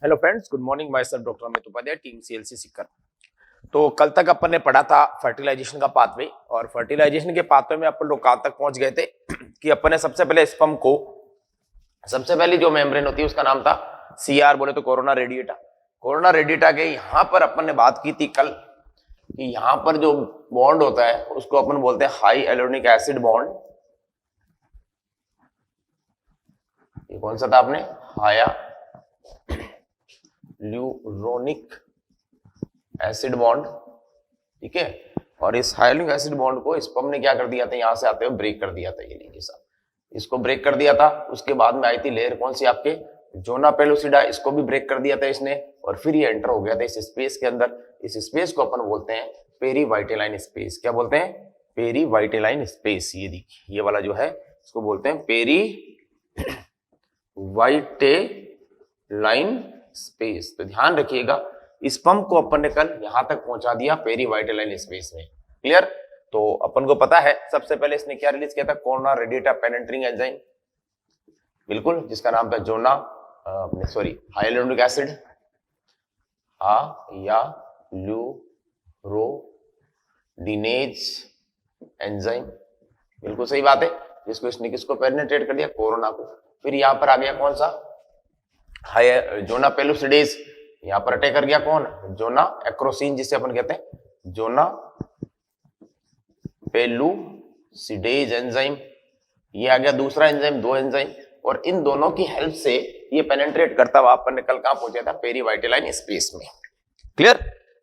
Hello friends, good morning. Myself doctor Amit Upadhyay, team CLC Sikar. तो कल तक अपन ने पढ़ा था फर्टिलाइजेशन का पाथवे, और फर्टिलाइजेशन के पाथवे में अपन लोग कहां तक पहुंच गए थे कि अपन ने सबसे पहले स्पर्म को, सबसे पहली जो मेम्ब्रेन होती है उसका नाम था सीआर, बोले तो कोरोना रेडिएटा। कोरोना रेडिएटा के यहां पर अपन ने बात की थी कल कि यहां पर जो बॉन्ड होता है उसको अपन बोलते हैं हाई एलोनिक एसिड बॉन्ड। ये कौन सा था आपने? हाया ल्यूरोनिक एसिड बॉन्ड, ठीक है। और इस हाइड्रोनिक एसिड बॉन्ड को स्पर्म ने क्या कर दिया था, यहां से आते हुए ब्रेक कर दिया था। ये लीजिए साहब, इसको ब्रेक कर दिया था। उसके बाद में आई थी लेयर कौन सी आपके, जोना पेलुसिडा, इसको भी ब्रेक कर दिया था इसने। और फिर ये एंटर हो गया था इस स्पेस के अंदर। इस स्पेस को अपन बोलते हैं पेरीवाइटेलाइन स्पेस। क्या बोलते हैं? पेरीवाइटेलाइन स्पेस। ये देखिए, ये वाला जो है इसको बोलते हैं पेरीवाइटेलाइन स्पेस। तो ध्यान रखिएगा, स्पर्म को अपन ने कल यहां तक पहुंचा दिया पेरीवाइटेलाइन स्पेस में। क्लियर? तो अपन को पता है सबसे पहले इसने क्या रिलीज किया था, कोरोना रेडिएटा पेनिट्रिंग एंजाइम, बिल्कुल, जिसका नाम था जोना हाइलोनिक एसिड, या ल्यूरोडिनेज एंजाइम, बिल्कुल सही बात है। जिसको इसने किसको पेनिट्रेट कर दिया? कोरोना को। फिर यहां पर आ गया कौन सा? जोना पेलुसिडेज। यहां पर अटैक कर गया कौन? जोना एक्रोसिन, जिसे अपन कहते हैं जोना पेलुसिडेज एंजाइम। ये आ गया दूसरा एंजाइम, दो एंजाइम, और इन दोनों की हेल्प से ये पेनिट्रेट करता हुआ अपन ने कल कहां पहुंचा था? पेरीवाइटेलाइन स्पेस में। क्लियर?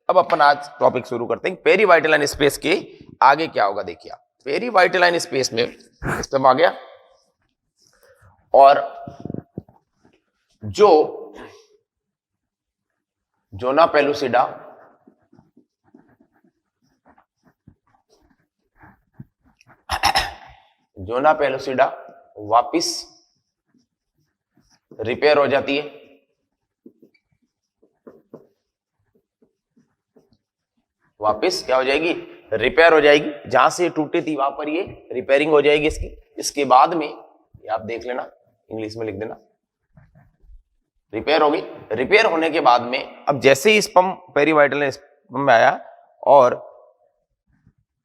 अब अपन आज टॉपिक शुरू करते हैं। पेरीवाइटेलाइन स्पेस के आगे क्या होगा देखिए आप। पेरीवाइटेलाइन स्पेस में सिस्टम आ गया, और जो जोना पेलुसिडा वापिस रिपेयर हो जाती है। वापिस क्या हो जाएगी? रिपेयर हो जाएगी। जहां से ये टूटी थी वहां पर ये रिपेयरिंग हो जाएगी इसकी। इसके बाद में ये आप देख लेना, इंग्लिश में लिख देना, रिपेयर होगी। रिपेयर होने के बाद में अब जैसे ही स्पर्म पेरीवाइटेलाइन स्पर्म में आया और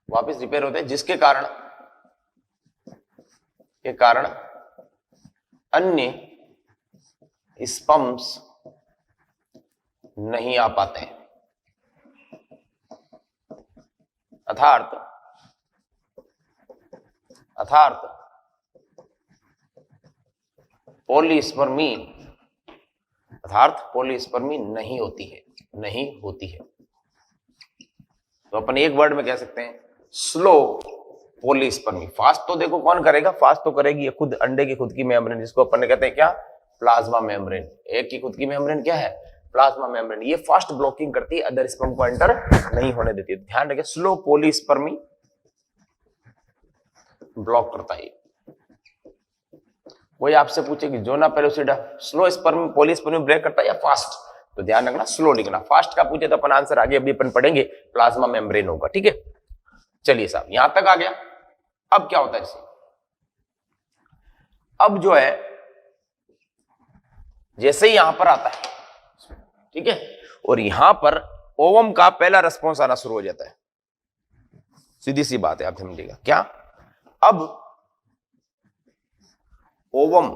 वापस रिपेयर होते हैं, जिसके कारण अन्य स्पर्म्स नहीं आ पाते हैं। अर्थात पॉलीस्पर्मी नहीं होती है। तो अपन एक वर्ड में कह सकते हैं स्लो पॉलीस्पर्मी। फास्ट तो देखो कौन करेगा? फास्ट तो करेगी ये खुद, अंडे की खुद की मेम्ब्रेन, जिसको अपन कहते हैं क्या? Plasma membrane. एक की खुद की मेम्ब्रेन क्या है? Plasma membrane. ये फास्ट ब्लॉकिंग करती है, अदर स्पर्म को एंटर नहीं होने देती। ध्यान रखिए, स्लो पॉलीस्पर्मी ब्लॉक करता है। कोई आपसे पूछे कि zona pellucida slow sperm polyspermy break करता है या फास्ट, तो ध्यान रखना स्लो लिखना। फास्ट का पूछे तो अपन आंसर आगे अभी अपन पढ़ेंगे, प्लाज्मा मेम्ब्रेन होगा। ठीक है, चलिए साहब, यहां तक आ गया। अब क्या होता है इसे? अब जो है जैसे ही यहां पर आता है, ठीक है, और यहां पर ओवम का पहला रेस्पॉन्स आना शुरू हो जाता है। सीधी सी बात है, आप समझिएगा क्या। अब ओवम,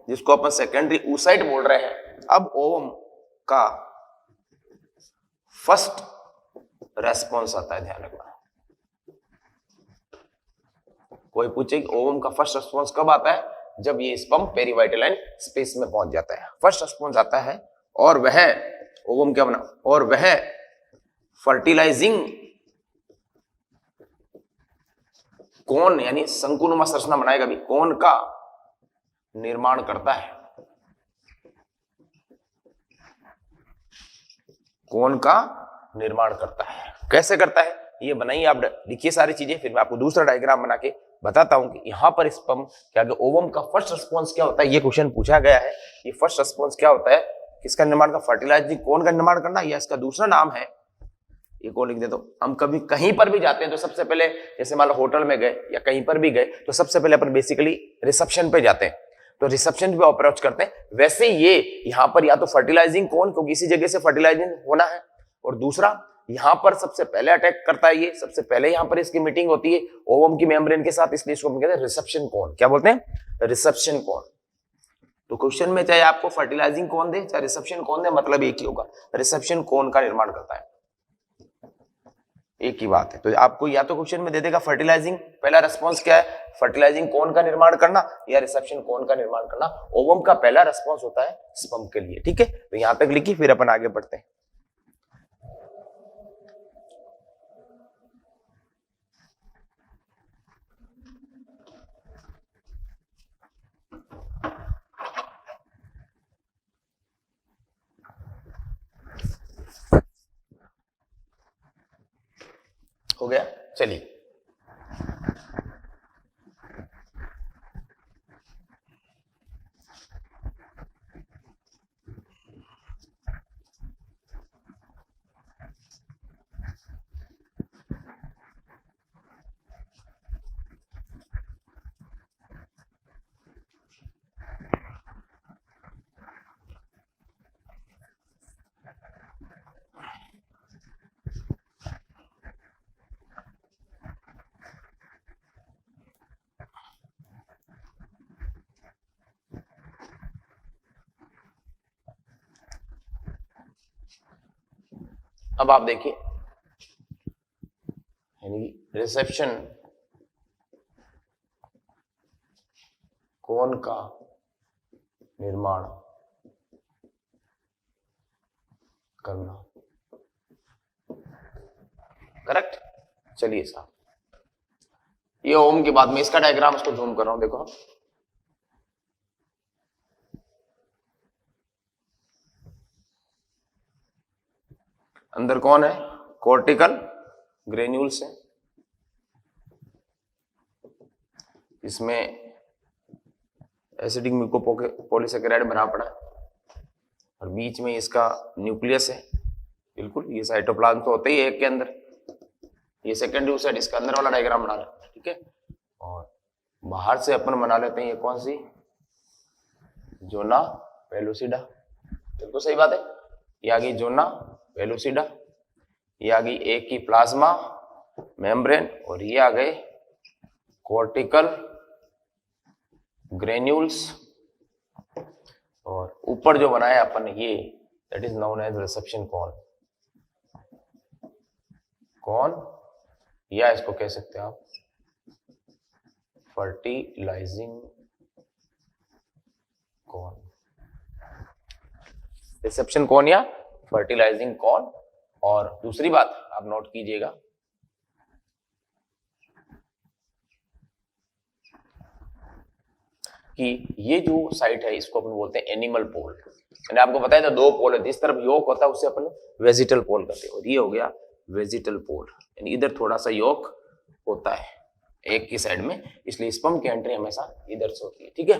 जिसको अपन सेकेंडरी oocyte बोल रहे हैं, अब ओवम का फर्स्ट रेस्पॉन्स आता है। ध्यान रखना, कोई पूछे कि ओवम का फर्स्ट रेस्पॉन्स कब आता है? जब ये स्पर्म पेरीवाइटेलाइन स्पेस में पहुंच जाता है, फर्स्ट रेस्पॉन्स आता है। और वह ओवम क्या बना, और वह फर्टिलाइजिंग कोन यानी शंकुनुमा संरचना बनाएगा, भी कोन का निर्माण करता है। कोन का निर्माण करता है। कैसे करता है ये बनाइए, आप लिखिए सारी चीजें, फिर मैं आपको दूसरा डायग्राम बना के बताता हूं कि यहां पर स्पर्म क्या, ओवम का फर्स्ट रेस्पॉन्स क्या होता है। ये क्वेश्चन पूछा गया है, ये फर्स्ट रेस्पॉन्स क्या होता है, किसका निर्माण का? फर्टिलाइजिंग कोन का निर्माण करना, या इसका दूसरा नाम है, ये को लिख दे। तो हम कभी कहीं पर भी जाते हैं तो सबसे पहले, जैसे मान लो होटल में गए या कहीं पर भी गए, तो सबसे पहले अपन बेसिकली रिसेप्शन पे जाते हैं। तो रिसेप्शन पे अप्रोच करते हैं। वैसे ये यहाँ पर या तो फर्टिलाइजिंग कोन, क्योंकि इसी जगह से फर्टिलाइजिंग होना है, और दूसरा यहाँ पर सबसे पहले अटैक करता है, ये सबसे पहले यहाँ पर इसकी मीटिंग होती है ओवम की मेम्ब्रेन के साथ, इसलिए इसको कहते हैं रिसेप्शन कोन। क्या बोलते हैं? रिसेप्शन कोन। तो क्वेश्चन में चाहे आपको फर्टिलाइजिंग कोन दे चाहे रिसेप्शन कोन दे, मतलब एक ही होगा, रिसेप्शन कोन का निर्माण करता है, एक ही बात है। तो आपको या तो क्वेश्चन में दे देगा फर्टिलाइजिंग, पहला रेस्पॉन्स क्या है, फर्टिलाइजिंग कोन का निर्माण करना या रिसेप्शन कोन का निर्माण करना। ओवम का पहला रेस्पॉन्स होता है स्पर्म के लिए, ठीक है। तो यहां तक लिखी, फिर अपन आगे बढ़ते हैं। हो गया, चलिए। अब आप देखिए, यानी रिसेप्शन कोन का निर्माण करना, करेक्ट। चलिए साहब, ये ओम के बाद में इसका डायग्राम उसको जूम कर रहा हूं, देखो अंदर कौन है, कोर्टिकल ग्रेन्यूल्स है, इसमें एसिडिक म्यूकोपॉलीसेकेराइड बना पड़ा है, और बीच में इसका न्यूक्लियस है, बिल्कुल ये साइटोप्लाज्म तो होते ही है एक के अंदर, ये सेकेंडरी साइड इसका अंदर वाला डायग्राम बना रहे हैं, ठीक है। और बाहर से अपन बना लेते हैं, ये कौन सी, जोना पेलुसिडा, बिल्कुल सही बात है। ये आ गई जोना पेलुसिडा, ये आ गई एक की प्लाज्मा मेम्ब्रेन, और ये आ गए कोर्टिकल ग्रेन्यूल्स, और ऊपर जो बनाया अपन ने ये, that is known as reception cone, या इसको कह सकते हैं आप फर्टिलाइजिंग कौन, रिसेप्शन कौन या फर्टिलाइजिंग कौन। और दूसरी बात आप नोट कीजिएगा, कि ये जो साइट है इसको अपन बोलते हैं एनिमल पोल। मैंने आपको बताया था दो पोल है, इस तरफ योक होता है उसे अपन वेजिटल पोल कहते हैं, और ये हो गया वेजिटल पोल, यानी इधर थोड़ा सा योक होता है एक की साइड में, इसलिए स्पर्म की एंट्री हमेशा इधर से होती है, ठीक है।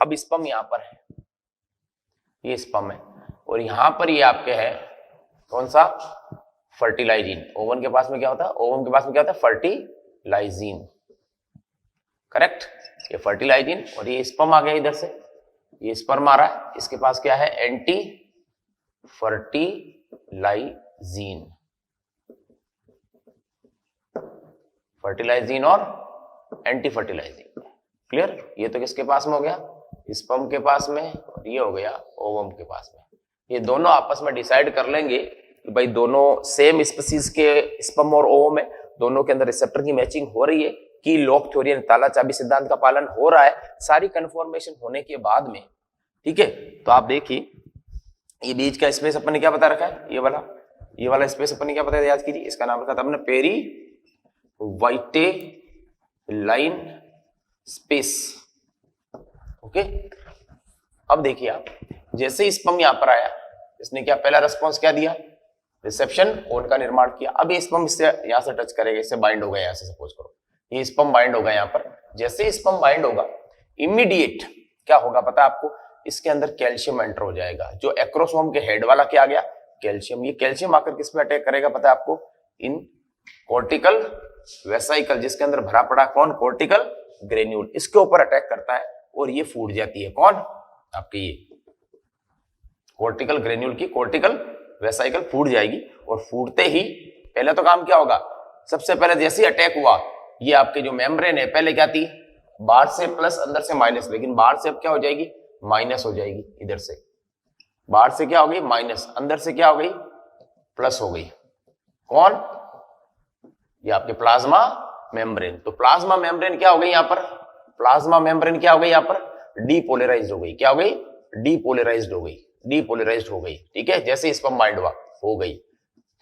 अब स्पर्म यहां पर है, ये स्पर्म है, और यहां पर ये आपके है कौन सा, फर्टिलाइजिन। ओवन के पास में क्या होता है, ओवन के पास में क्या होता है, फर्टिलाइजिन, करेक्ट। ये फर्टिलाइजिन, और ये स्पर्म आ गया इधर से, ये स्पर्म आ रहा है, इसके पास क्या है, एंटी फर्टिलाइजिन, फर्टिलाइजिन और एंटी फर्टिलाइजिन, क्लियर। ये तो किसके पास में हो गया, स्पर्म के पास में, और ये हो गया ओवम के पास में। ये दोनों आपस में डिसाइड कर लेंगे कि भाई दोनों सेम स्पीसीज के स्पर्म और ओवम है, दोनों के अंदर रिसेप्टर की मैचिंग हो रही है, कि लॉक थ्योरी ताला चाबी सिद्धांत का पालन हो रहा है, सारी कन्फर्मेशन होने के बाद में, ठीक है। तो आप देखिए, ये बीच का स्पेस अपन ने क्या बता रखा है, ये वाला स्पेस अपन ने क्या बताया, याद कीजिए, इसका नाम रखा था हमने पेरी वाइटेलाइन स्पेस, ओके। अब देखिए आप, जैसे ही स्पर्म यहां पर आया, इसने क्या पहला रेस्पॉन्स क्या दिया, रिसेप्शन कोन का निर्माण किया। अब ये स्पर्म इससे यहां से टच करेगा, इससे बाइंड होगा, यहां से सपोज करो ये स्पर्म बाइंड होगा यहां पर, जैसे ही स्पर्म बाइंड होगा इमीडिएट क्या होगा पता है आपको, इसके अंदर कैल्शियम एंटर हो जाएगा, जो एक्रोसोम के हेड वाला क्या आ गया, कैल्शियम। ये कैल्शियम आकर किस पे अटैक करेगा पता है आपको, इन कोर्टिकल वेसाइकल, जिसके अंदर भरा पड़ा कौन, कोर्टिकल ग्रेन्यूल, इसके ऊपर अटैक करता है, और ये फूट जाती है। कौन? आपकी ये कॉर्टिकल ग्रेन्यूल की कॉर्टिकल वेसिकल फूट जाएगी और फूटते ही पहले तो काम क्या होगा, सबसे पहले जैसे ही अटैक हुआ ये आपके जो मेम्ब्रेन है पहले क्या थी, बाहर से प्लस अंदर से माइनस, लेकिन बाहर से अब क्या हो जाएगी, माइनस हो जाएगी। इधर से बाहर से क्या हो गई, माइनस, अंदर से क्या हो गई, प्लस हो गई। कौन? ये आपके प्लाज्मा मेम्ब्रेन। तो प्लाज्मा मेम्ब्रेन क्या हो गई यहां पर, प्लाज्मा मेम्ब्रेन क्या हो गई यहां पर, डीपोलराइज्ड हो गई। क्या हो गई, डीपोलराइज्ड हो गई, डीपोलराइज्ड हो गई। ठीक है, जैसे स्पर्म माइंड हो गई।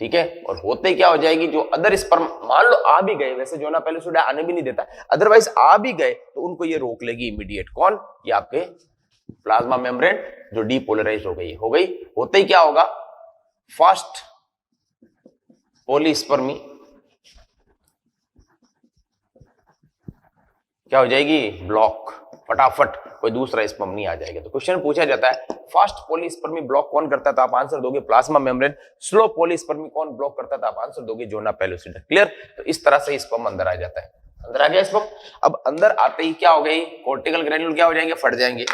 ठीक है, और होते क्या हो जाएगी, जो अदर स्पर्म मान लो आ भी गए, वैसे जो ना पहले सुडा आने भी नहीं देता, अदरवाइज आ भी गए तो उनको ये रोक लेगी इमीडिएट। कौन? ये आपके प्लाज्मा मेम्ब्रेन जो डीपोलराइज्ड हो गई। होते ही क्या होगा, फास्ट पॉलीस्पर्मी क्या हो जाएगी, ब्लॉक, फटाफट कोई दूसरा स्पर्म नहीं आ जाएगा। तो क्वेश्चन पूछा जाता है फास्ट पॉलीस्पर्मी ब्लॉक कौन करता था, आप आंसर दोगे प्लाज्मा मेम्ब्रेन। स्लो पॉलीस्पर्मी कौन ब्लॉक करता था, आप आंसर दोगे जोना पेलुसिडा। क्लियर? तो इस तरह से स्पर्म अंदर आ जाता है। अंदर आ गया स्पर्म। अब अंदर आते ही क्या हो गई, कॉर्टिकल ग्रेन्यूल क्या हो जाएंगे, फट जाएंगे।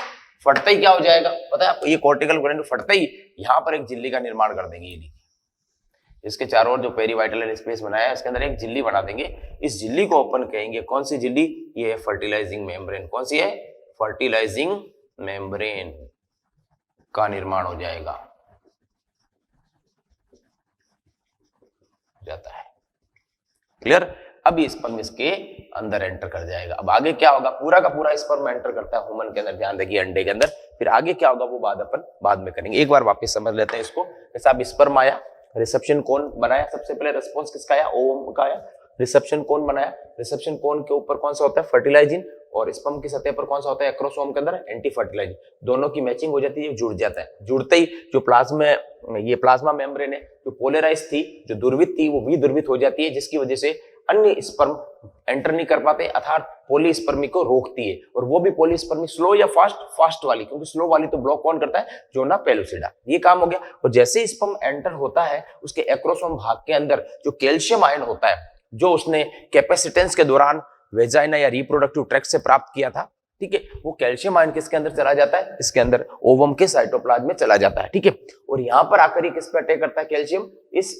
फटते ही क्या हो जाएगा पता है आपको, ये कॉर्टिकल ग्रेन्यूल फटते ही यहां पर एक झिल्ली का निर्माण कर देंगे। ये इसके चारों ओर जो पेरीवाइटल स्पेस बनाया है इसके अंदर एक झिल्ली बना देंगे। इस झिल्ली को ओपन कहेंगे। कौन सी झिल्ली, ये है फर्टिलाइजिंग मेम्ब्रेन। कौन सी है, फर्टिलाइजिंग मेम्ब्रेन का निर्माण हो जाएगा, जाता है। क्लियर? अब ये स्पर्म इसके अंदर एंटर कर जाएगा। अब आगे क्या होगा, पूरा का पूरा स्पर्म एंटर करता है ह्यूमन के अंदर, ध्यान देखिए अंडे के अंदर। फिर आगे क्या होगा वो बात अपन बाद में करेंगे। एक बार वापस समझ लेते हैं इसको। जैसा अब स्पर्म आया, रिसेप्शन कौन बनाया, सबसे पहले रिस्पॉन्स किसका आया, ओवम का आया। रिसेप्शन कौन बनाया, रिसेप्शन कौन के ऊपर कौन सा होता है, फर्टिलाइजिन, और स्पर्म की सतह पर कौन सा होता है, एक्रोसोम के अंदर एंटी फर्टिलाइजिन। दोनों की मैचिंग हो जाती है, जुड़ जाता है। जुड़ते ही जो प्लाज्मा मेम्ब्रेन है जो पोलराइज थी, जो दुर्वित थी, वो भी दुर्वित हो जाती है, जिसकी वजह से अन्य स्पर्म एंटर नहीं कर पाते, अर्थात पॉलीस्पर्मी को रोकती है। और वो भी पॉलीस्पर्मी स्लो या फास्ट, फास्ट वाली, क्योंकि स्लो वाली तो ब्लॉक कौन करता है, जोना पेलुसिडा। ये काम हो गया। और जैसे ही स्पर्म एंटर होता है उसके एक्रोसोम भाग के अंदर जो कैल्शियम आयन होता है, जो उसने कैपेसिटेंस के दौरान वेजाइना या रिप्रोडक्टिव ट्रैक्ट से प्राप्त किया था, ठीक है, वो कैल्शियम आयन किसके अंदर चला जाता है, इसके अंदर ओवम के साइटोप्लाज्म में चला जाता है। ठीक है, और यहां पर आकर ये किस पे अटैक करता है, कैल्शियम इस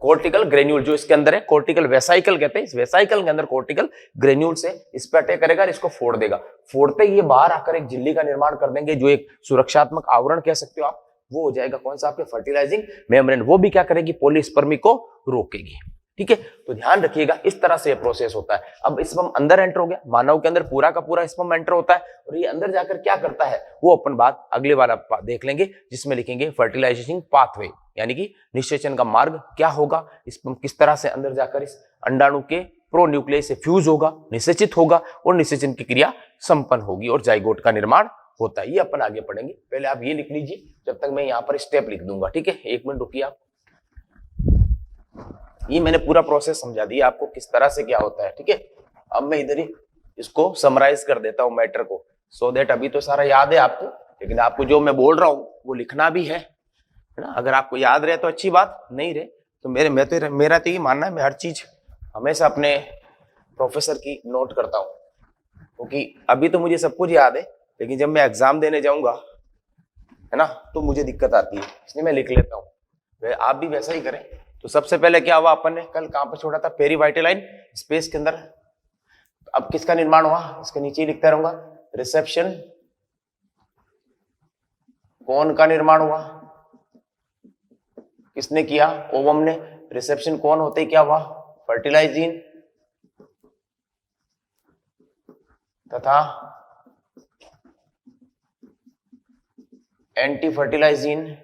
कॉर्टिकल ग्रेन्यूल जो इसके अंदर है, कॉर्टिकल वेसाइकल कहते हैं, इस वेसाइकल के अंदर कॉर्टिकल ग्रेन्यूल से इस पे अटैक करेगा, इसको फोड़ देगा। फोड़ते ही ये बाहर आकर एक झिल्ली का निर्माण कर देंगे, जो एक सुरक्षात्मक आवरण कह सकते हो आप। वो हो जाएगा कौन सा, आपके फर्टिलाइजिंग मेम्ब्रेन। वो भी क्या करेगी, पॉलीस्पर्मी को रोकेगी। ठीक है, तो ध्यान रखिएगा इस तरह से ये प्रोसेस होता है। अब स्पर्म अंदर एंटर हो गया, मानव के अंदर पूरा का पूरा स्पर्म एंटर होता है, और ये अंदर जाकर क्या करता है वो अपन बात अगले वाला देख लेंगे, जिसमें लिखेंगे फर्टिलाइजेशन पाथवे, यानी कि निषेचन का मार्ग क्या होगा, स्पर्म किस तरह से अंदर जाकर इस अंडाणु के प्रोन्यूक्लियस से फ्यूज होगा, निषेचित होगा, और निषेचन की क्रिया संपन्न होगी और जाइगोट का निर्माण होता है। ये अपन आगे पढ़ेंगे। पहले आप ये लिख लीजिए, जब तक मैं यहाँ पर स्टेप लिख दूंगा। ठीक है, एक मिनट रुकिए आप। ये मैंने पूरा प्रोसेस समझा दिया आपको किस तरह से क्या होता है। ठीक है, अब मैं इधर ही इसको समराइज कर देता हूं मैटर को, सो दैट अभी तो सारा याद है आपको, लेकिन आपको जो मैं बोल रहा हूं वो लिखना भी है ना। अगर आपको याद रहे तो अच्छी बात, नहीं रहे तो मेरा तो ये मानना है, मैं हर चीज हमेशा अपने प्रोफेसर की नोट करता हूँ, क्योंकि अभी तो मुझे सब कुछ याद है, लेकिन जब मैं एग्जाम देने जाऊंगा है ना तो मुझे दिक्कत आती है, इसलिए मैं लिख लेता हूँ। आप भी वैसा ही करें। तो सबसे पहले क्या हुआ, अपन ने कल कहां पर छोड़ा था, पेरीवाइटलाइन स्पेस के अंदर। अब किसका निर्माण हुआ, इसके नीचे ही लिखता रहूंगा, रिसेप्शन कोन का निर्माण हुआ। किसने किया, ओवम ने। रिसेप्शन कोन होते ही क्या हुआ, फर्टिलाइजिन तथा एंटी फर्टिलाइजिन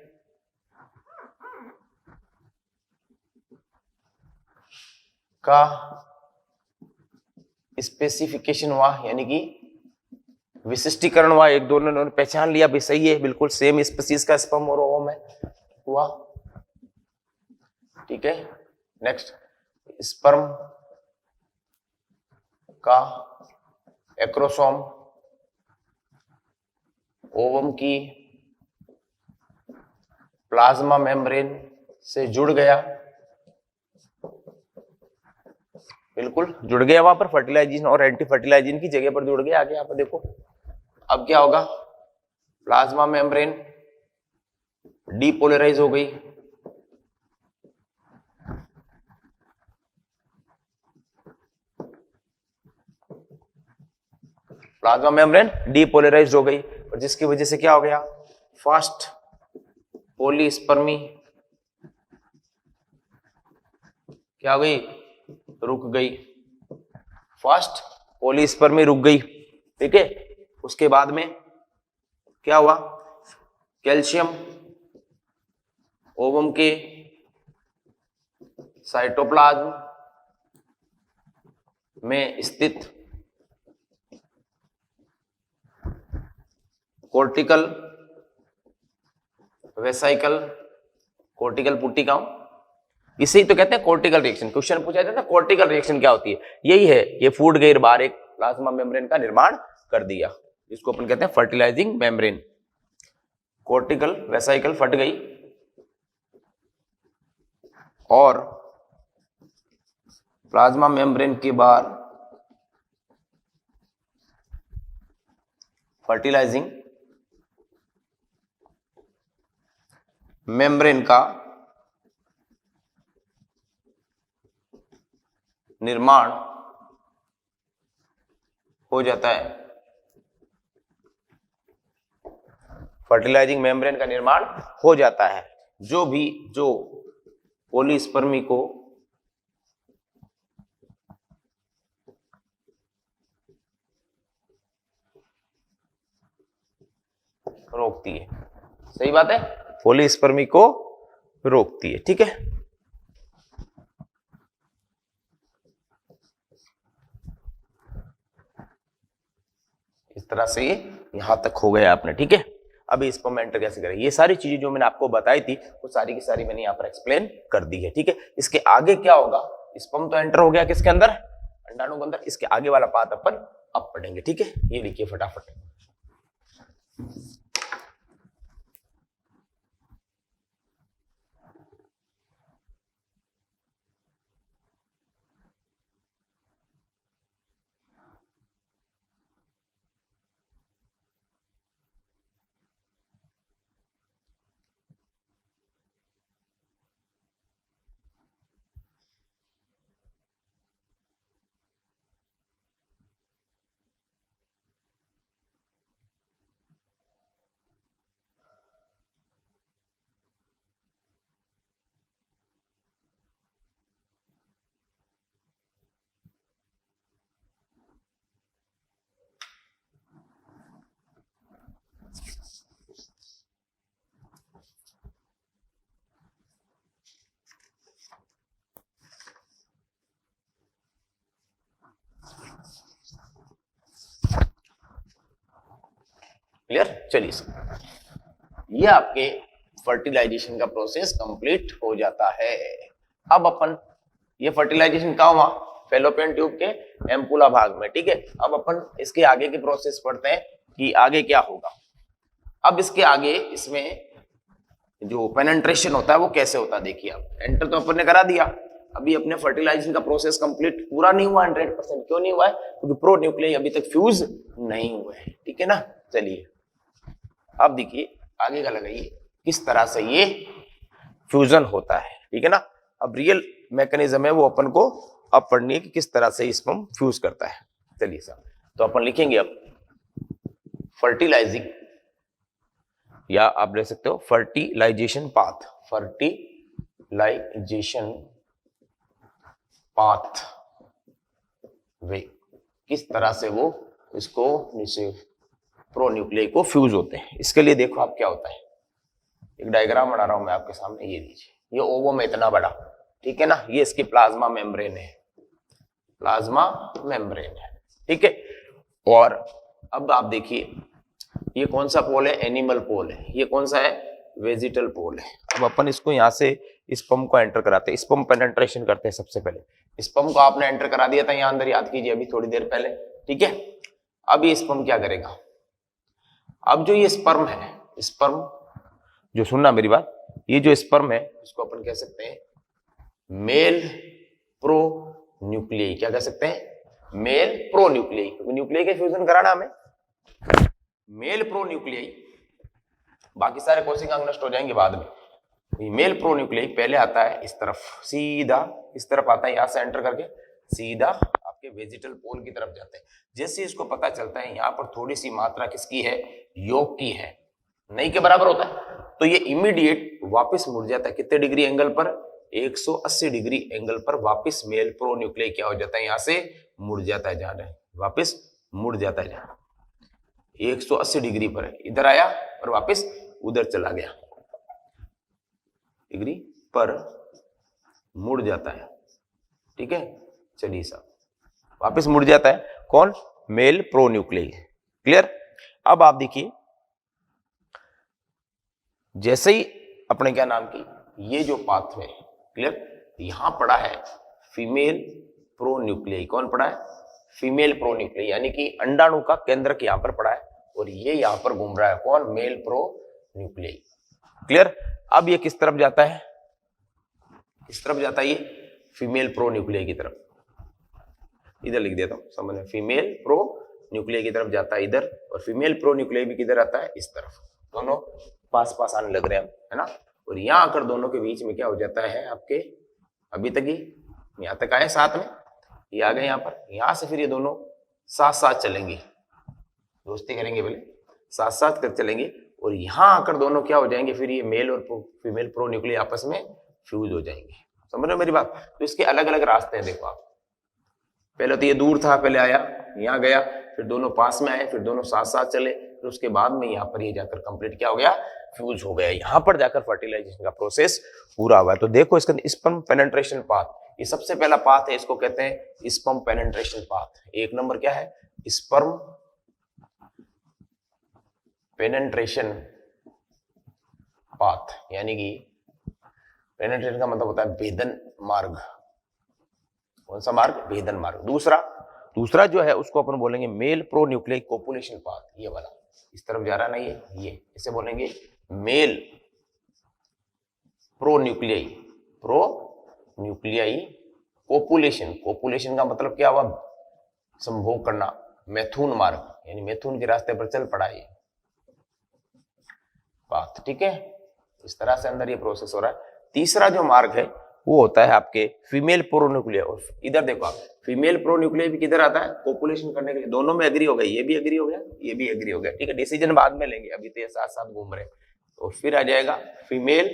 का स्पेसिफिकेशन हुआ, यानी कि विशिष्टीकरण हुआ। एक दोनों ने पहचान लिया भी सही है, बिल्कुल सेम स्पीसीज का स्पर्म और ओवम है हुआ। ठीक है, नेक्स्ट स्पर्म का एक्रोसोम ओवम की प्लाज्मा मेम्ब्रेन से जुड़ गया, बिल्कुल जुड़ गया वहां पर, फर्टिलाइजिन और एंटी फर्टिलाइजिन की जगह पर जुड़ गया। आगे यहाँ पर देखो अब क्या होगा, प्लाज्मा मेम्ब्रेन डीपोलराइज हो गई, प्लाज्मा मेम्ब्रेन डीपोलराइज्ड हो गई, और जिसकी वजह से क्या हो गया, फास्ट पॉलीस्पर्मी क्या हो गई, रुक गई, फास्ट पॉलीस्पर्मी रुक गई। ठीक है, उसके बाद में क्या हुआ, कैल्शियम ओवम के साइटोप्लाज्म में स्थित कोर्टिकल वेसाइकल, कोर्टिकल पुट्टिकाओं, इसे ही तो कहते हैं कोर्टिकल रिएक्शन। क्वेश्चन पूछा जाता है कोर्टिकल रिएक्शन क्या होती है, यही है, ये फूट गई बाहर, एक प्लाज्मा मेम्ब्रेन का निर्माण कर दिया, इसको अपन कहते हैं फर्टिलाइजिंग मेम्ब्रेन। कोर्टिकल वेसाइकल फट गई और प्लाज्मा मेम्ब्रेन के बाहर फर्टिलाइजिंग मेम्ब्रेन का निर्माण हो जाता है, फर्टिलाइजिंग मेम्ब्रेन का निर्माण हो जाता है, जो पॉलीस्पर्मी को रोकती है। सही बात है, पॉलीस्पर्मी को रोकती है। ठीक है, इस तरह से ये यहां तक हो गया आपने। ठीक है, अभी स्पर्म एंटर कैसे करें, ये सारी चीजें जो मैंने आपको बताई थी वो सारी की सारी मैंने यहाँ पर एक्सप्लेन कर दी है। ठीक है, इसके आगे क्या होगा, स्पर्म तो एंटर हो गया किसके अंदर, अंडाणु के अंदर, इसके आगे वाला पार्ट अपन अब पढ़ेंगे। ठीक है, ये लिखिए फटाफट। क्लियर, चलिए ये आपके फर्टिलाइजेशन का प्रोसेस कंप्लीट हो जाता है। अब अपन ये फर्टिलाइजेशन कहाँ हुआ, फेलोपियन ट्यूब के एम्पुला भाग में। ठीक है, अब अपन इसके आगे की प्रोसेस पढ़ते हैं कि आगे क्या होगा। अब इसके आगे इसमें जो पेनिट्रेशन होता है वो कैसे होता है, देखिए आप, एंटर तो अपन ने करा दिया, अभी अपने फर्टिलाइजेशन का प्रोसेस कंप्लीट पूरा नहीं हुआ 100%। क्यों नहीं हुआ है, क्योंकि प्रो न्यूक्लियस अभी तक फ्यूज नहीं हुए हैं। ठीक है ना, चलिए अब देखिए आगे का लगाइए किस तरह से ये फ्यूजन होता है। ठीक है ना, अब रियल मैकेनिज्म है वो अपन को अब पढ़नी है कि किस तरह से स्पर्म फ्यूज करता है। चलिए साहब, तो अपन लिखेंगे अब फर्टिलाइजिंग, या आप ले सकते हो फर्टिलाइजेशन पाथ, फर्टिलाइजेशन पाथ वे, किस तरह से वो इसको नीचे प्रोन्यूक्लियस को फ्यूज होते हैं। इसके लिए देखो आप क्या होता है, एक डायग्राम बना रहा हूं मैं आपके सामने, ये लीजिए, ये ओवम है इतना बड़ा, ठीक है ना, ये इसकी प्लाज्मा मेम्ब्रेन है, प्लाज्मा मेम्ब्रेन है। ठीक है, और अब आप देखिए ये कौन सा पोल है, एनिमल पोल है, ये कौन सा है, वेजिटल पोल है। अब अपन इसको यहाँ से स्पर्म को एंटर कराते हैं, स्पर्म पेनिट्रेशन करते हैं। सबसे पहले स्पर्म को आपने एंटर करा दिया था यहाँ अंदर, याद कीजिए अभी थोड़ी देर पहले। ठीक है, अब ये स्पर्म क्या करेगा, अब जो ये स्पर्म है, स्पर्म जो, सुनना मेरी बात, ये जो स्पर्म है इसको अपन कह सकते हैं मेल प्रो न्यूक्लियस। क्या कह सकते हैं, मेल प्रो न्यूक्लियस, क्योंकि न्यूक्लियस के फ्यूजन कराना हमें, मेल प्रोन्यूक्लियाई, बाकी सारे कोशिका अंग नष्ट हो जाएंगे बाद में। मेल प्रोन्यूक्लियाई पहले आता है इस तरफ, सीधा इस तरफ आता है, यहां से एंटर करके सीधा आपके वेजिटल पोल की तरफ जाते हैं। जैसे इसको पता चलता है यहाँ पर थोड़ी सी मात्रा किसकी है, योग की है, नहीं के बराबर होता है, तो ये इमीडिएट वापस मुड़ जाता है। कितने डिग्री एंगल पर, 180 डिग्री एंगल पर वापस मेल प्रोन्यूक्लियाई क्या हो जाता है, यहां से मुड़ जाता है, जा रहा है वापस मुड़ जाता है, जहां 180 डिग्री पर है, इधर आया और वापस उधर चला गया, डिग्री पर मुड़ जाता है। ठीक है, चलिए साहब, वापस मुड़ जाता है कौन, मेल प्रोन्यूक्लियाई। क्लियर। अब आप देखिए, जैसे ही अपने क्या नाम की ये जो पाथवे, क्लियर, यहां पड़ा है फीमेल प्रोन्यूक्लियाई। कौन पड़ा है, फीमेल प्रोन्यूक्लियाई, यानी कि अंडाणु का केंद्र यहां पर पड़ा है और ये यहां पर घूम रहा है कौन, मेल प्रोन्यूक्लियाई। क्लियर। अब ये किस तरफ जाता है, किस तरफ जाता है ये, फीमेल प्रोन्यूक्लियाई की तरफ। इधर लिख देता हूं, समझ में, फीमेल प्रोन्यूक्लियाई की तरफ जाता है इधर, और फीमेल प्रोन्यूक्लियाई भी किधर आता है, इस तरफ। दोनों पास पास आने लग रहे हैं, है ना। और यहां आकर दोनों के बीच में क्या हो जाता है आपके, अभी तक ही यहां तक आए साथ में, ये आ गए यहां पर, यहां से फिर ये दोनों साथ साथ चलेंगे, दोस्ती करेंगे, बोले साथ साथ कर चलेंगे, और यहां आकर दोनों क्या हो जाएंगे, फिर ये मेल और फीमेल प्रोन्यूक्लियाई आपस में फ्यूज हो जाएंगे। समझ रहे हो मेरी बात। तो इसके अलग अलग रास्ते हैं, देखो आप, पहले तो ये दूर था, पहले आया यहां गया, फिर दोनों पास में आए, फिर दोनों साथ साथ चले, फिर उसके बाद में यहाँ पर ये जाकर कंप्लीट क्या हो गया, फ्यूज हो गया, यहाँ पर जाकर फर्टिलाइजेशन का प्रोसेस पूरा हुआ है। तो देखो इसका स्पर्म पेनिट्रेशन पाथ, ये सबसे पहला पाथ है, इसको कहते हैं स्पर्म पेनिट्रेशन पाथ। एक नंबर क्या है, स्पर्म पेनिट्रेशन पाथ, यानी कि पेनिट्रेशन का मतलब होता है भेदन मार्ग। कौन सा मार्ग, भेदन मार्ग। दूसरा जो है उसको अपन बोलेंगे मेल प्रोन्यूक्लियाई कोपुलेशन पाथ, ये वाला इस तरफ जा रहा है ना, ये इसे बोलेंगे मेल प्रोन्यूक्लियाई कोपुलेशन। कोपुलेशन का मतलब क्या हुआ, संभोग करना, मैथुन मार्ग, यानी मैथुन के रास्ते पर चल पड़ा ये पाथ। ठीक है, इस तरह से अंदर ये प्रोसेस हो रहा है। तीसरा जो मार्ग है वो होता है आपके फीमेल प्रोन्यूक्लियाई। इधर देखो आप, फीमेल प्रोन्यूक्लियाई भी किधर आता है, कोपुलेशन करने के लिए। दोनों में एग्री हो गए, ये भी एग्री हो गया, ये भी एग्री हो गया। ठीक है, डिसीजन बाद में लेंगे, अभी तो ये साथ साथ घूम रहे हैं। तो फिर आ जाएगा फीमेल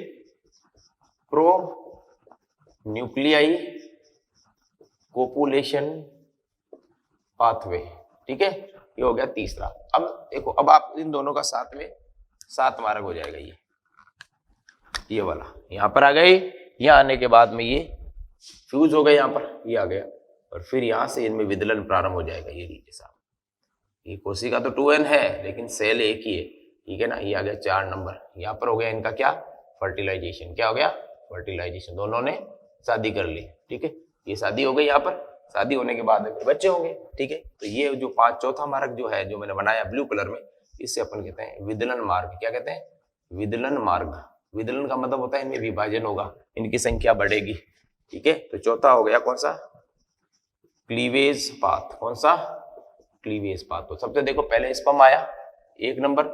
प्रोन्यूक्लियाई कोपुलेशन पाथवे। ठीक है, ये हो गया तीसरा। अब देखो, अब आप इन दोनों का साथ में सात मार्ग हो जाएगा, ये वाला यहां पर आ गए, यहां आने के बाद में ये फ्यूज हो गए, यहां पर ये आ गया, और फिर यहां से इनमें विदलन प्रारंभ हो जाएगा। ये लीजिए साहब, ये कोशिका तो 2n है लेकिन सेल एक ही है, ठीक है ना। ये आ गया 4 नंबर, यहां पर हो गया इनका क्या, फर्टिलाइजेशन। क्या हो गया, फर्टिलाइजेशन। दोनों ने शादी कर ली, ठीक है, ये शादी हो गई, यहाँ पर शादी होने के बाद बच्चे होंगे। ठीक है, तो ये जो चौथा मार्ग जो है, जो मैंने बनाया ब्लू कलर में, इससे अपन कहते हैं विदलन मार्ग। क्या कहते हैं, विदलन मार्ग। विदलन का मतलब होता है इनमें विभाजन होगा, इनकी संख्या बढ़ेगी। ठीक है, तो चौथा हो गया कौन सा, क्लीवेज पाथ। कौन सा, क्लीवेज पाथ। तो सबसे देखो, पहले स्पर्म आया 1 नंबर,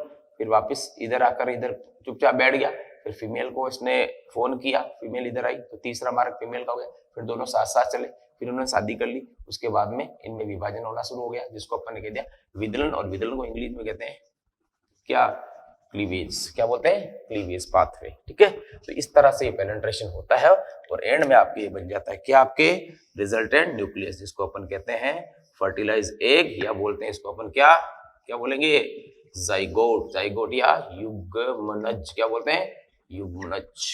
फिर वापस इधर आकर इधर चुपचाप बैठ गया, फिर फीमेल को इसने फोन किया, फीमेल इधर आई, तो तीसरा मार्ग फीमेल का हो गया। फिर दोनों साथ साथ चले, फिर उन्होंने शादी कर ली, उसके बाद में इनमें विभाजन होना शुरू हो गया, जिसको अपन ने कह दिया विदलन। और विदलन को इंग्लिश में कहते हैं क्या, क्लीवेज। क्या बोलते हैं, क्लीवेज पाथवे। ठीक है, तो इस तरह से पेनिट्रेशन होता है, और एंड में आपके ये बन जाता है क्या, आपके रिजल्टेंट न्यूक्लियस, जिसको अपन कहते हैं फर्टिलाइज एग, या बोलते हैं इसको अपन क्या क्या बोलेंगे, जाइगोट। जाइगोट या युग्मनज, क्या बोलते हैं, युग्मनज,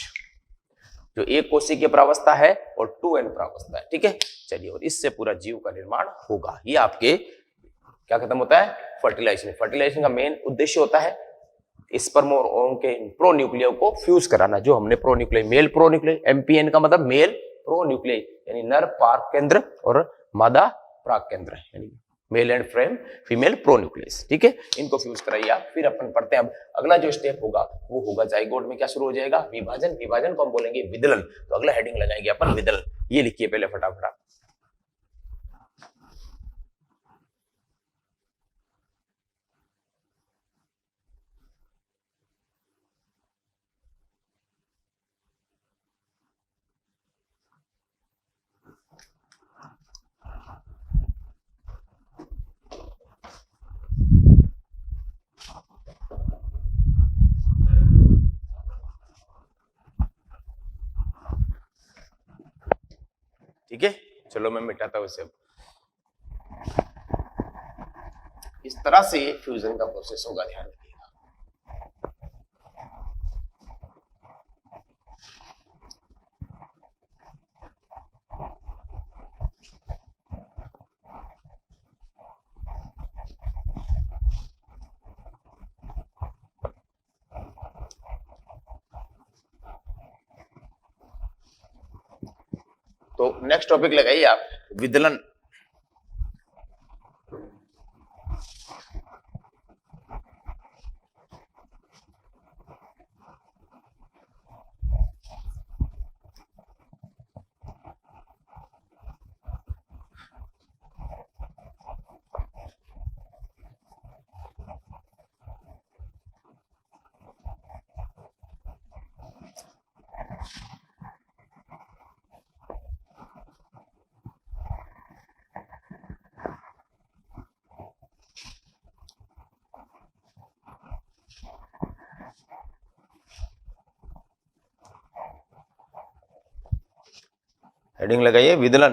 जो एक कोशिकीय प्रावस्था है और 2n प्रावस्था है। ठीक है, चलिए, और इससे पूरा जीव का निर्माण होगा। ये आपके क्या खत्म होता है, फर्टिलाइजेशन। फर्टिलाइजेशन का मेन उद्देश्य होता है स्पर्म और ओवम के प्रोन्यूक्लियर को फ्यूज कराना, जो हमने प्रोन्यूक्लियर, मेल प्रोन्यूक्लियर, एमपीएन का मतलब मेल प्रोन्यूक्लियर, यानी नर पार्क केंद्र और मादा प्राक केंद्र, यानी मेल एंड फीमेल प्रोन्यूक्लियस। ठीक है, इनको फ्यूज कराइए। फिर अपन पढ़ते हैं अब अगला जो स्टेप होगा, वो होगा जाइगोट में क्या शुरू हो जाएगा, विभाजन। विभाजन को हम बोलेंगे विदलन। तो अगला हेडिंग लगाएंगे अपन विदलन। ये लिखिए पहले फटाफट। ठीक है, चलो मैं मिटाता हूं इसे। इस तरह से फ्यूजन का प्रोसेस होगा, ध्यान रखिएगा। तो नेक्स्ट टॉपिक लगाइए आप, विदलन। हेडिंग लगाइए, विदलन।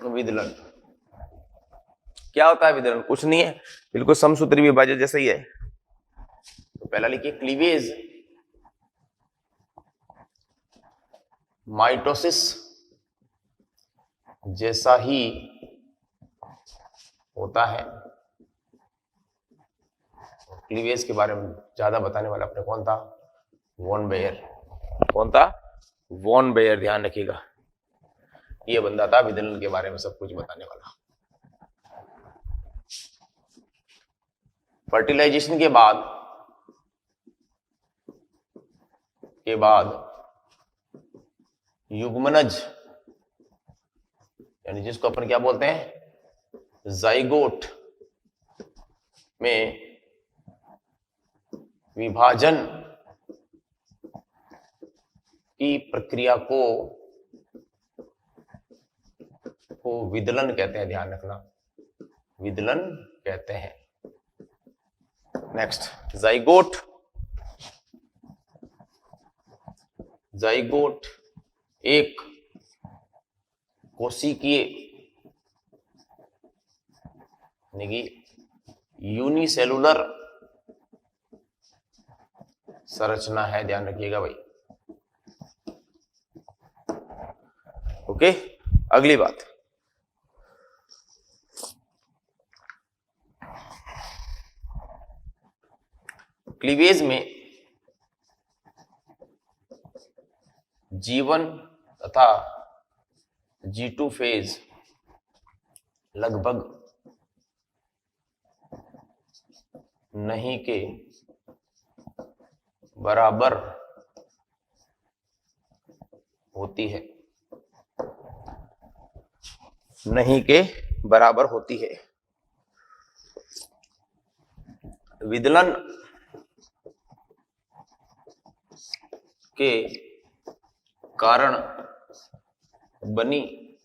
विदलन क्या होता है? विदलन कुछ नहीं है, बिल्कुल समसूत्री विभाजन जैसा ही है। तो पहला लिखिए क्लीवेज, माइटोसिस जैसा ही होता है। क्लीवेज के बारे में ज्यादा बताने वाला अपने कौन था? Von Baer. कौन था? Von Baer. ध्यान रखिएगा, ये बंदा था विदलन के बारे में सब कुछ बताने वाला। फर्टिलाइजेशन के बाद युग्मनज, यानी जिसको अपन क्या बोलते हैं, जाइगोट में विभाजन की प्रक्रिया को विदलन कहते हैं। ध्यान रखना, विदलन कहते हैं। नेक्स्ट, जाइगोट एक कोशिकीय यानी कि यूनिसेलुलर संरचना है। ध्यान रखिएगा भाई। ओके, अगली बात, क्लीवेज में G1 तथा G2 फेज लगभग नहीं के बराबर होती है। नहीं के बराबर होती है। विदलन के कारण बनी,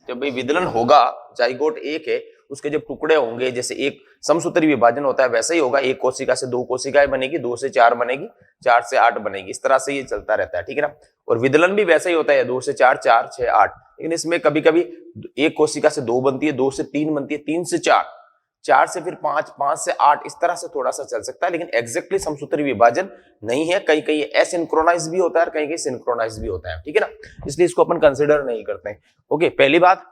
जब भाई विदलन होगा, जाइगोट एक है, उसके जब टुकड़े होंगे, जैसे एक समसूत्री विभाजन होता है वैसा ही होगा। एक कोशिका से दो कोशिकाएं बनेगी, 2 से 4 बनेगी, 4 से 8 बनेगी, इस तरह से ये चलता रहता है। ठीक है ना। और विदलन भी वैसा ही होता है, 2 से 4, 4, 6, 8। लेकिन इसमें कभी कभी एक कोशिका से 2 बनती है, 2 से 3 बनती है, 3 से 4, 4 से फिर 5, 5 से 8, इस तरह से थोड़ा सा चल सकता है। लेकिन एग्जैक्टली समसूत्री विभाजन नहीं है। कहीं कहीं एसिंक्रोनाइज भी होता है, कहीं कहीं सिंक्रोनाइज भी होता है। ठीक है ना, इसलिए इसको अपन कंसिडर नहीं करते हैं। ओके, पहली बात,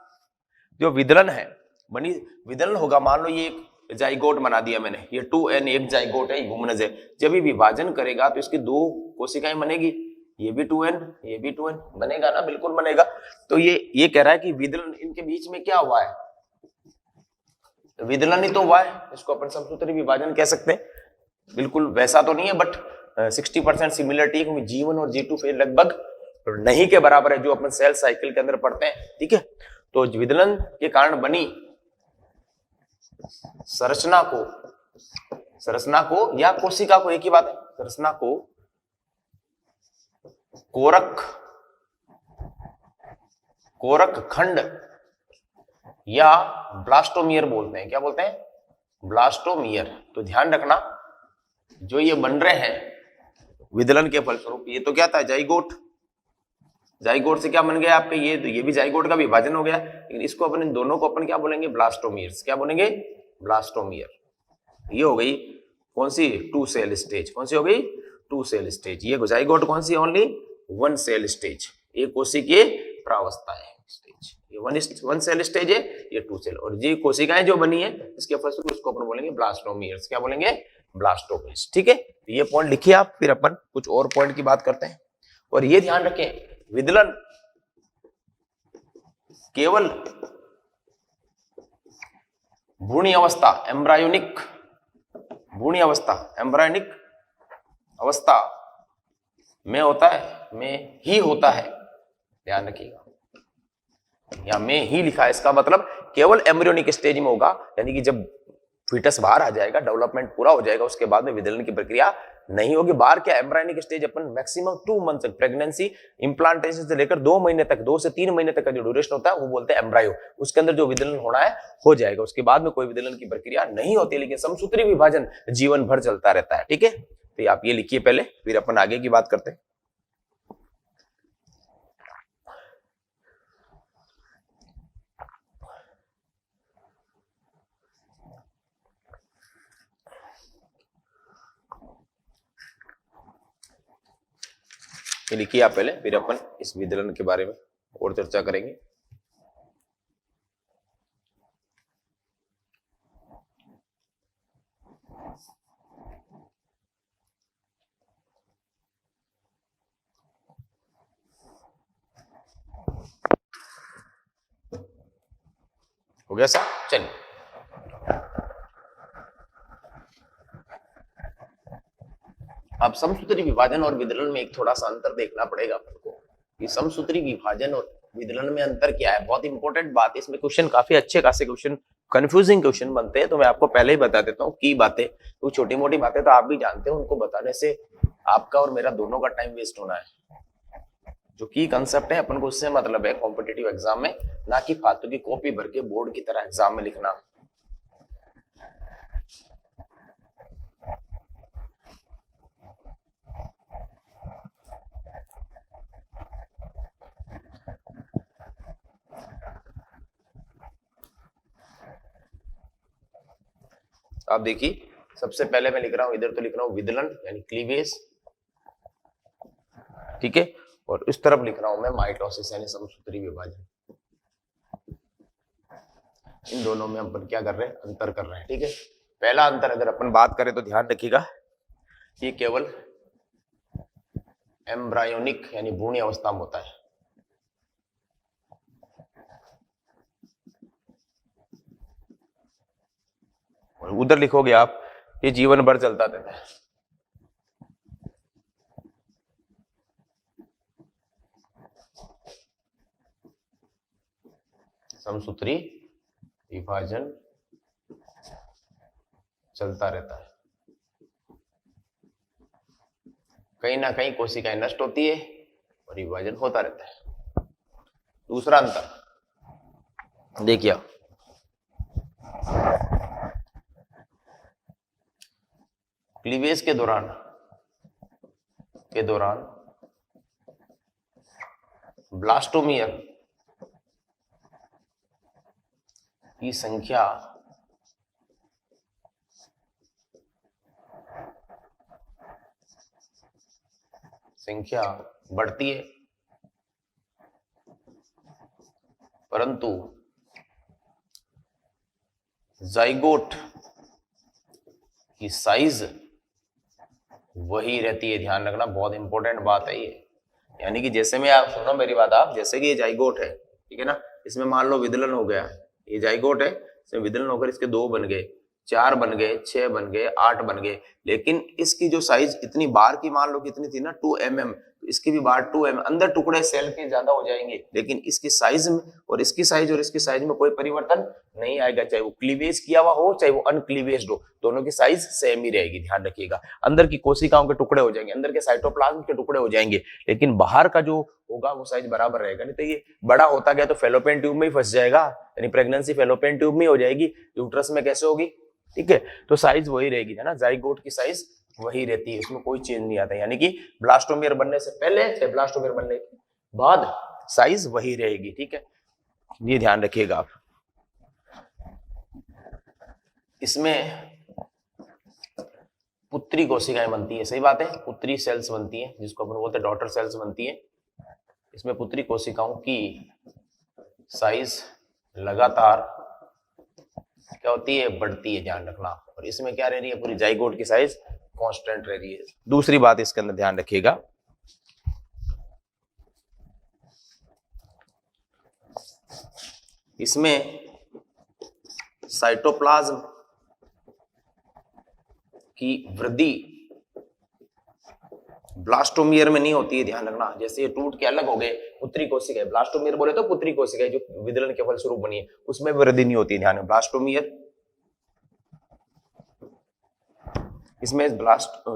जो विदलन है बनी, विदलन होगा, मान लो ये एक जाइगोट बना दिया मैंने, ये 2n एक जाइगोट है, युग्मनज है। जब ये विभाजन करेगा तो इसकी 2 कोशिकाएं बनेगी, ये भी 2n, ये भी 2n बनेगा ना, बिल्कुल बनेगा। तो ये कह रहा है कि विदलन, इनके बीच में क्या हुआ है? विदलन ही तो हुआ है, इसको अपन समसूत्री विभाजन कह सकते हैं। बिल्कुल वैसा तो नहीं है, बट 60% सिमिलरिटी है, G1 और G2 फेज लगभग नहीं के बराबर है, जो अपन सेल साइकिल के अंदर पढ़ते हैं। ठीक है, तो विदलन के कारण बनी संरचना को या कोशिका को, एक ही बात है, संरचना को कोरक खंड या ब्लास्टोमियर बोलते हैं। क्या बोलते हैं? ब्लास्टोमियर। तो ध्यान रखना, जो ये बन रहे हैं विदलन के फलस्वरूप, ये तो क्या था? जाइगोट। जाइगोट से क्या बन गया आपके? ये भी जाइगोट का विभाजन हो गया, लेकिन इसको अपन, इन दोनों को अपन क्या बोलेंगे? ब्लास्टोमियर्स। क्या बोलेंगे? ब्लास्टोमियर। ये हो गई कौन सी? 2 सेल स्टेज। कौन सी हो गई? 2 सेल स्टेज। ये जाइगोट कौन सी? Only 1 cell stage. एक कोशिकीय प्रावस्था है स्टेज। ये 1 सेल स्टेज है, ये 2 सेल। और ये कोशिकाएं जो बनी है इसके फलस्वरूप उसको अपन बोलेंगे ब्लास्टोमियर्स। क्या बोलेंगे? ब्लास्टोमियर्स। ठीक है, ये पॉइंट लिखिए आप, फिर अपन कुछ और पॉइंट की बात करते हैं। और ये ध्यान रखें, विदलन केवल भ्रूणी अवस्था, एम्ब्रायोनिक भ्रूणी अवस्था, एम्ब्रायोनिक अवस्था में होता है, में ही होता है। ध्यान रखिएगा, यहां में ही लिखा है, इसका मतलब केवल एम्ब्रियोनिक स्टेज में होगा, यानी कि जब फीटस बाहर आ जाएगा, डेवलपमेंट पूरा हो जाएगा, उसके बाद में विदलन की प्रक्रिया नहीं होगी। बाहर क्या? एम्ब्रायोनिक स्टेज अपन मैक्सिमम 2 मंथ तक, प्रेगनेंसी इम्प्लांटेशन से लेकर 2 महीने तक, 2 से 3 महीने तक का जो ड्यूरेशन होता है वो बोलते हैं एम्ब्रायो। उसके अंदर जो विदलन होना है हो जाएगा, उसके बाद में कोई विदलन की प्रक्रिया नहीं होती, लेकिन समसूत्री विभाजन जीवन भर चलता रहता है। ठीक है, तो आप ये लिखिए पहले, फिर अपन आगे की बात करते हैं। ये लिखिए आप पहले, फिर अपन इस विदलन के बारे में और चर्चा करेंगे। हो गया सर? चलिए, अब समसूत्री विभाजन और विदलन में एक थोड़ा सा अंतर देखना पड़ेगा अपन को, कि समसूत्री विभाजन और विदलन में अंतर क्या है। बहुत इंपॉर्टेंट बात है, इसमें क्वेश्चन काफी अच्छे खासे क्वेश्चन, कंफ्यूजिंग क्वेश्चन बनते हैं, तो मैं आपको पहले ही बता देता हूँ की बातें। तो छोटी मोटी बातें तो आप भी जानते हो, उनको बताने से आपका और मेरा दोनों का टाइम वेस्ट होना है। जो की कंसेप्ट है अपन को उससे मतलब है कॉम्पिटिटिव एग्जाम में, ना कि फालतू की कॉपी भर के बोर्ड की तरह एग्जाम में लिखना। आप देखिए, सबसे पहले मैं लिख रहा हूं, इधर तो लिख रहा हूं विदलन यानी क्लीवेज, ठीक है, और इस तरफ लिख रहा हूं मैं माइटोसिस यानी समसूत्री विभाजन। इन दोनों में अपन क्या कर रहे हैं? अंतर कर रहे हैं। ठीक है, पहला अंतर अगर अपन बात करें तो ध्यान रखिएगा, ये केवल एम्ब्रायोनिक यानी भ्रूणी अवस्था में होता है। और उधर लिखोगे आप, ये जीवन भर चलता रहता है। समसूत्री विभाजन चलता रहता है, कहीं ना कहीं कोशिकाएं नष्ट होती है और विभाजन होता रहता है। दूसरा अंतर देखिए, क्लीवेज के दौरान ब्लास्टोमियर की संख्या बढ़ती है, परंतु जाइगोट की साइज वही रहती है। ध्यान रखना, बहुत इंपॉर्टेंट बात है ये। यानी कि जैसे में आप सुनो मेरी बात, आप जैसे कि ये जाइगोट है, ठीक है ना, इसमें मान लो विदलन हो गया, ये जाइगोट है, इसमें विदलन होकर इसके 2 बन गए, 4 बन गए, 6 बन गए, 8 बन गए, लेकिन इसकी जो साइज इतनी बार की मान लो कितनी थी ना, 2 mm, तो इसकी भी बाहर 2m, अंदर टुकड़े सेल के ज्यादा हो जाएंगे, लेकिन इसकी साइज में और इसकी साइज में कोई परिवर्तन नहीं आएगा, चाहे वो क्लीवेज किया हुआ हो चाहे वो अनक्लीवेज्ड हो, दोनों की साइज सेम ही रहेगी। ध्यान रखिएगा, अंदर की कोशिकाओं के टुकड़े हो जाएंगे, अंदर के साइटोप्लाज्म के टुकड़े हो जाएंगे, लेकिन बाहर का जो होगा वो साइज बराबर रहेगा। नहीं तो ये बड़ा होता गया तो फेलोपियन ट्यूब में ही फंस जाएगा, यानी प्रेगनेंसी फेलोपियन ट्यूब में हो जाएगी, यूट्रस में कैसे होगी। ठीक है, तो साइज वही रहेगी, है ना, जाइगोट की साइज वही रहती है, इसमें कोई चेंज नहीं आता, यानी कि ब्लास्टोमियर बनने से पहले या ब्लास्टोमियर बनने के बाद साइज वही रहेगी। ठीक है, ये ध्यान रखिएगा आप। इसमें पुत्री कोशिकाएं बनती है, सही बात है, पुत्री सेल्स बनती है, जिसको अपन बोलते हैं डॉटर सेल्स बनती है। इसमें पुत्री कोशिकाओं की साइज लगातार क्या होती है, बढ़ती है, ध्यान रखना। और इसमें क्या रह रही है, पूरी जाइगोट की साइज कांस्टेंट रह रही है। दूसरी बात इसके अंदर ध्यान रखिएगा, इसमें साइटोप्लाज्म की वृद्धि ब्लास्टोमियर में नहीं होती है, ध्यान रखना। जैसे ये टूट के अलग हो गए, पुत्री कोशिका, ब्लास्टोमियर बोले तो पुत्री कोशिका जो विदलन के फलस्वरूप बनी है, उसमें वृद्धि नहीं होती है, ध्यान। ब्लास्टोमियर, इसमें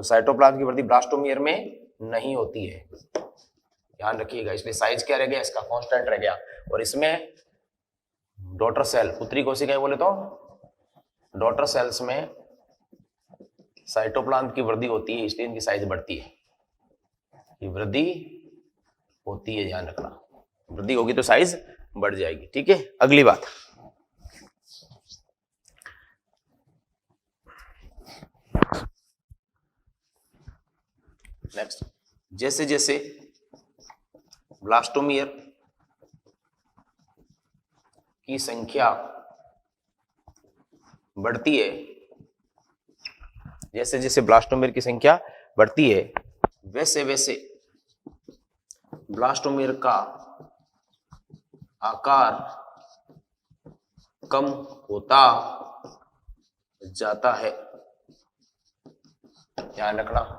साइटोप्लाज्म की वृद्धि ब्लास्टोमियर में नहीं होती है, ध्यान रखिएगा। इसलिए साइज क्या रह गया, इसका कांस्टेंट रह गया। और इसमें डॉटर सेल, पुत्री कोशिकाएं बोले तो डॉटर सेल्स में साइटोप्लाज्म की वृद्धि होती है, इसलिए इनकी साइज बढ़ती है, ये वृद्धि होती है, ध्यान रखना। वृद्धि होगी तो साइज बढ़ जाएगी। ठीक है, अगली बात, नेक्स्ट, जैसे जैसे ब्लास्टोमियर की संख्या बढ़ती है, जैसे जैसे ब्लास्टोमियर की संख्या बढ़ती है, वैसे वैसे ब्लास्टोमियर का आकार कम होता जाता है, ध्यान रखना।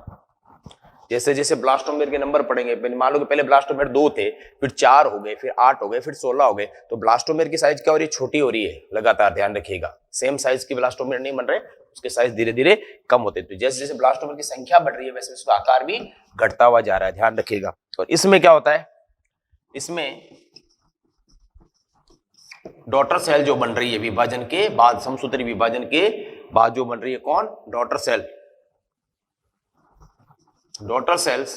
जैसे जैसे ब्लास्टोमियर के नंबर पड़ेंगे, मान लो कि पहले ब्लास्टोमियर 2 थे, फिर 4 हो गए, फिर 8 हो गए, फिर 16 हो गए, तो ब्लास्टोमियर की साइज क्या हो रही है, छोटी हो रही है लगातार, ध्यान रखिएगा। सेम साइज की ब्लास्टोमियर नहीं बन रहे, उसके साइज धीरे धीरे कम होते। तो जैसे जैसे ब्लास्टोमियर की संख्या बढ़ रही है, वैसे उसका आकार भी घटता हुआ जा रहा है, ध्यान रखिएगा। और इसमें क्या होता है, इसमें डॉटर सेल जो बन रही है विभाजन के बाद, समसूत्री विभाजन के बाद जो बन रही है, कौन, डॉटर सेल। डॉटर सेल्स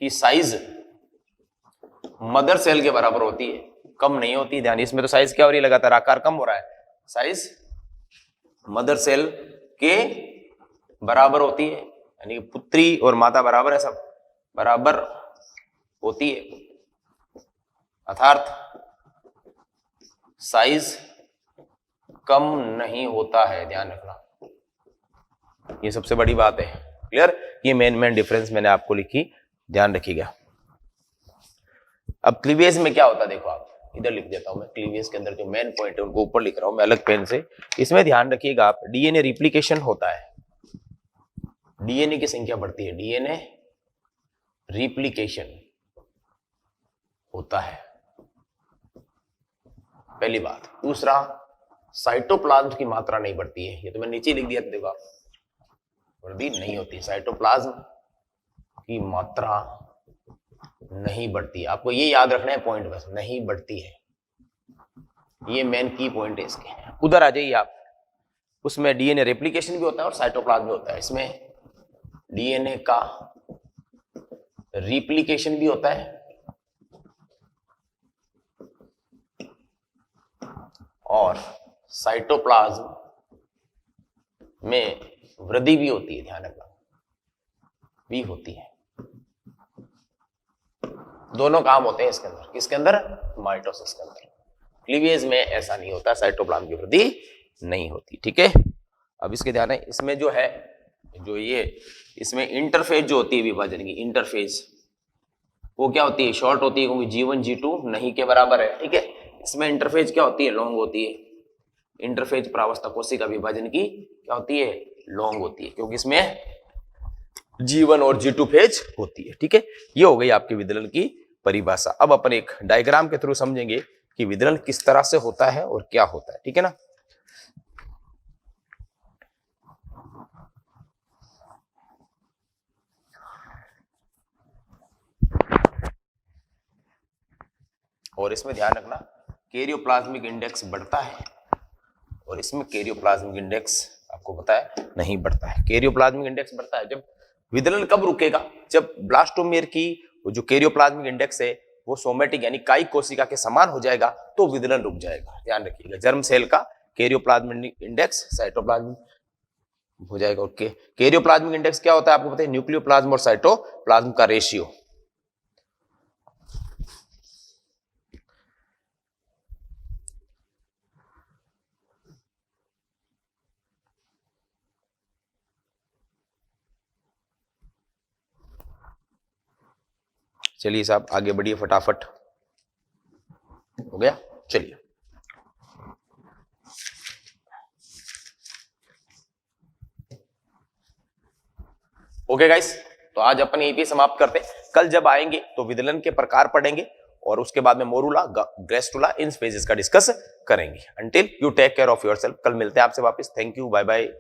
की साइज मदर सेल के बराबर होती है, कम नहीं होती, ध्यान। इसमें तो साइज क्या हो रही है, लगातार आकार कम हो रहा है, साइज मदर सेल के बराबर होती है, यानी पुत्री और माता बराबर है, सब बराबर होती है, अर्थात साइज कम नहीं होता है, ध्यान रखना। ये सबसे बड़ी बात है, क्लियर। ये मेन डिफरेंस मैंने आपको लिखी, ध्यान रखिएगा। अब क्लीवेज में क्या होता है, देखो आप, इधर लिख देता हूं मैं, क्लीवेज के अंदर जो मेन पॉइंट है उनको ऊपर लिख रहा हूं मैं अलग पेन से। इसमें ध्यान रखिएगा आप, डीएनए रिप्लिकेशन होता है, डीएनए की संख्या बढ़ती है, डीएनए रिप्लिकेशन होता है, पहली बात। दूसरा, साइटोप्लाज्म की मात्रा नहीं बढ़ती है, ये तो मैंने नीचे लिख दिया, देखो आप, वृद्धि नहीं होती, साइटोप्लाज्म की मात्रा नहीं बढ़ती है, आपको ये याद रखना है पॉइंट, बस नहीं बढ़ती है, ये मेन की पॉइंट है इसके। उधर आ जाइए आप, उसमें डीएनए रेप्लिकेशन भी होता है और साइटोप्लाज्म भी होता है, इसमें डीएनए का रिप्लिकेशन भी होता है और साइटोप्लाज्म में वृद्धि भी होती है, ध्यान रखना, भी होती है, दोनों काम होते हैं इसके अंदर, किसके अंदर, माइटोसिस के अंदर। क्लीवेज में ऐसा नहीं होता, साइटोप्लाज्म की वृद्धि नहीं होती। ठीक है, अब इसके ध्यान है, इसमें जो है, जो ये इसमें इंटरफेज जो होती है विभाजन की, इंटरफेज वो क्या होती है, शॉर्ट होती है, क्योंकि G1 G2 नहीं के बराबर है। ठीक है, इसमें इंटरफेज क्या होती है, लॉन्ग होती है। इंटरफेज प्रावस्था कोशिका विभाजन की क्या होती है, लॉन्ग होती है, क्योंकि इसमें G1 और G2 फेज होती है। ठीक है, ये हो गई आपकी विदलन की परिभाषा। अब अपन एक डायग्राम के थ्रू समझेंगे कि विदलन किस तरह से होता है और क्या होता है। ठीक है ना। और इसमें ध्यान रखना, कैरियोप्लाज्मिक इंडेक्स बढ़ता है और इसमें कैरियोप्लाज्मिक इंडेक्स आपको पता है नहीं बढ़ता है। कैरियोप्लाज्मिक इंडेक्स बढ़ता है जब विदलन कब रुकेगा, जब ब्लास्टोमेर की जो कैरियोप्लाज्मिक इंडेक्स है वो सोमेटिक यानी कायिक कोशिका के समान हो जाएगा तो विदलन रुक जाएगा। ध्यान रखिएगा, जर्म सेल का कैरियोप्लाज्मिक इंडेक्स साइटोप्लाज्म हो जाएगा। ओके, कैरियोप्लाज्मिक इंडेक्स क्या होता है आपको पता है, न्यूक्लियोप्लाज्म और साइटोप्लाज्म का रेशियो। चलिए साहब आगे बढ़िए फटाफट, हो गया। चलिए ओके गाइस, तो आज अपन यहीं पे समाप्त करते हैं। कल जब आएंगे तो विदलन के प्रकार पढ़ेंगे और उसके बाद में मोरूला, ग्रेस्टुला, इन फेजेस का डिस्कस करेंगे। Until you take care of yourself. कल मिलते हैं आपसे वापस। Thank you, bye bye.